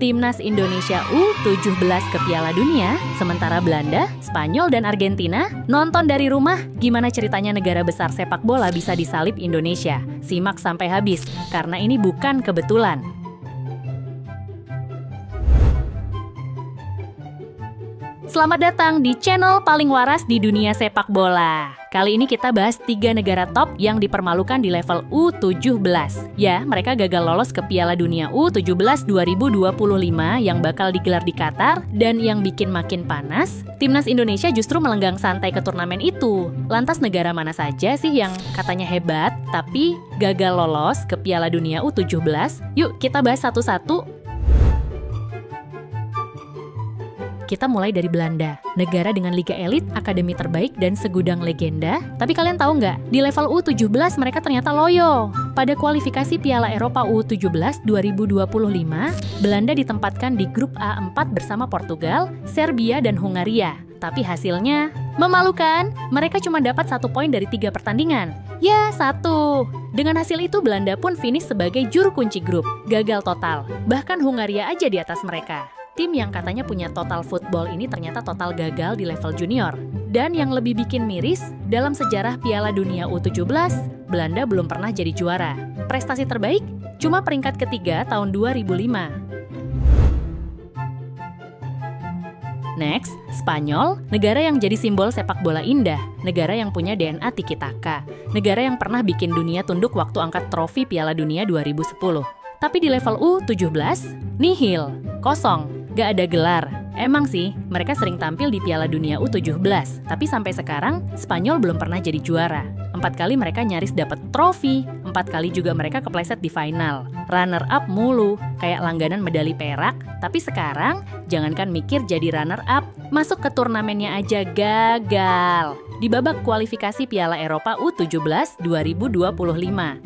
Timnas Indonesia U17 ke Piala Dunia, sementara Belanda, Spanyol, dan Argentina nonton dari rumah. Gimana ceritanya negara besar sepak bola bisa disalip Indonesia? Simak sampai habis, karena ini bukan kebetulan. Selamat datang di channel paling waras di dunia sepak bola. Kali ini kita bahas 3 negara top yang dipermalukan di level U17. Ya, mereka gagal lolos ke Piala Dunia U17 2025 yang bakal digelar di Qatar. Dan yang bikin makin panas, Timnas Indonesia justru melenggang santai ke turnamen itu. Lantas negara mana saja sih yang katanya hebat, tapi gagal lolos ke Piala Dunia U17? Yuk kita bahas satu-satu. Kita mulai dari Belanda, negara dengan liga elit, akademi terbaik, dan segudang legenda. Tapi kalian tahu nggak, di level U17 mereka ternyata loyo. Pada kualifikasi Piala Eropa U17 2025, Belanda ditempatkan di grup A4 bersama Portugal, Serbia, dan Hungaria. Tapi hasilnya memalukan, mereka cuma dapat 1 poin dari 3 pertandingan. Ya, 1. Dengan hasil itu Belanda pun finish sebagai juru kunci grup, gagal total. Bahkan Hungaria aja di atas mereka. Tim yang katanya punya total football ini ternyata total gagal di level junior. Dan yang lebih bikin miris, dalam sejarah Piala Dunia U17, Belanda belum pernah jadi juara. Prestasi terbaik cuma peringkat ketiga tahun 2005. Next, Spanyol, negara yang jadi simbol sepak bola indah, negara yang punya DNA tiki-taka, negara yang pernah bikin dunia tunduk waktu angkat trofi Piala Dunia 2010. Tapi di level U17, nihil, kosong. Gak ada gelar. Emang sih, mereka sering tampil di Piala Dunia U17, tapi sampai sekarang, Spanyol belum pernah jadi juara. 4 kali mereka nyaris dapat trofi, 4 kali juga mereka kepleset di final. Runner up mulu, kayak langganan medali perak, tapi sekarang, jangankan mikir jadi runner up, masuk ke turnamennya aja gagal. Di babak kualifikasi Piala Eropa U17 2025,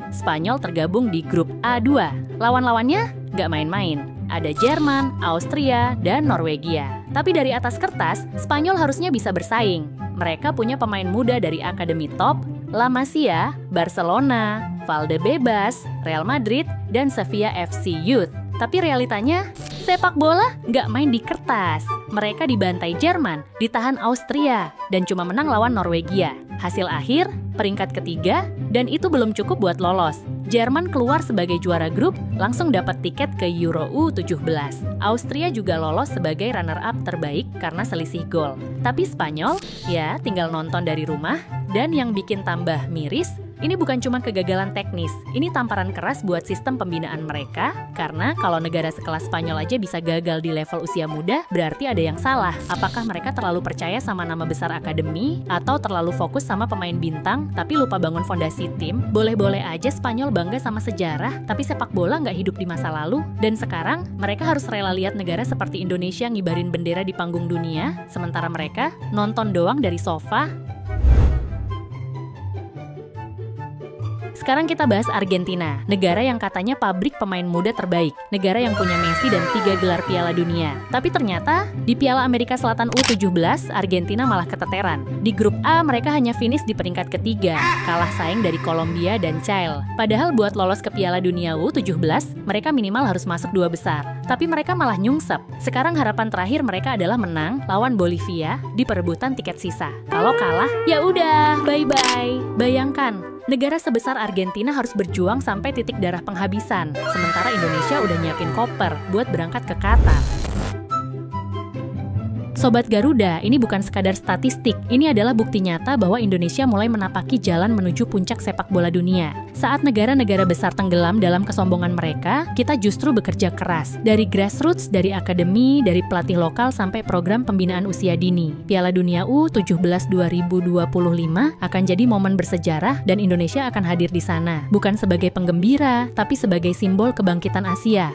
Spanyol tergabung di grup A2. Lawan-lawannya gak main-main. Ada Jerman, Austria, dan Norwegia. Tapi dari atas kertas, Spanyol harusnya bisa bersaing. Mereka punya pemain muda dari akademi top, La Masia, Barcelona, Valdebebas, Real Madrid, dan Sevilla FC Youth. Tapi realitanya, sepak bola nggak main di kertas. Mereka dibantai Jerman, ditahan Austria, dan cuma menang lawan Norwegia. Hasil akhir, peringkat ketiga, dan itu belum cukup buat lolos. Jerman keluar sebagai juara grup, langsung dapat tiket ke Euro U17. Austria juga lolos sebagai runner-up terbaik karena selisih gol. Tapi Spanyol, ya tinggal nonton dari rumah, dan yang bikin tambah miris, ini bukan cuma kegagalan teknis, ini tamparan keras buat sistem pembinaan mereka, karena kalau negara sekelas Spanyol aja bisa gagal di level usia muda, berarti ada yang salah. Apakah mereka terlalu percaya sama nama besar akademi, atau terlalu fokus sama pemain bintang, tapi lupa bangun fondasi tim? Boleh-boleh aja Spanyol bangga sama sejarah, tapi sepak bola nggak hidup di masa lalu, dan sekarang mereka harus rela lihat negara seperti Indonesia ngibarin bendera di panggung dunia, sementara mereka nonton doang dari sofa. Sekarang kita bahas Argentina, negara yang katanya pabrik pemain muda terbaik, negara yang punya Messi dan 3 gelar Piala Dunia. Tapi ternyata, di Piala Amerika Selatan U17, Argentina malah keteteran. Di grup A, mereka hanya finish di peringkat ketiga, kalah saing dari Kolombia dan Chile. Padahal buat lolos ke Piala Dunia U17, mereka minimal harus masuk 2 besar. Tapi mereka malah nyungsep. Sekarang harapan terakhir mereka adalah menang lawan Bolivia di perebutan tiket sisa. Kalau kalah, ya udah, bye-bye. Bayangkan, negara sebesar Argentina harus berjuang sampai titik darah penghabisan, sementara Indonesia udah nyiapin koper buat berangkat ke Qatar. Sobat Garuda, ini bukan sekadar statistik, ini adalah bukti nyata bahwa Indonesia mulai menapaki jalan menuju puncak sepak bola dunia. Saat negara-negara besar tenggelam dalam kesombongan mereka, kita justru bekerja keras. Dari grassroots, dari akademi, dari pelatih lokal sampai program pembinaan usia dini. Piala Dunia U17 2025 akan jadi momen bersejarah dan Indonesia akan hadir di sana. Bukan sebagai penggembira, tapi sebagai simbol kebangkitan Asia.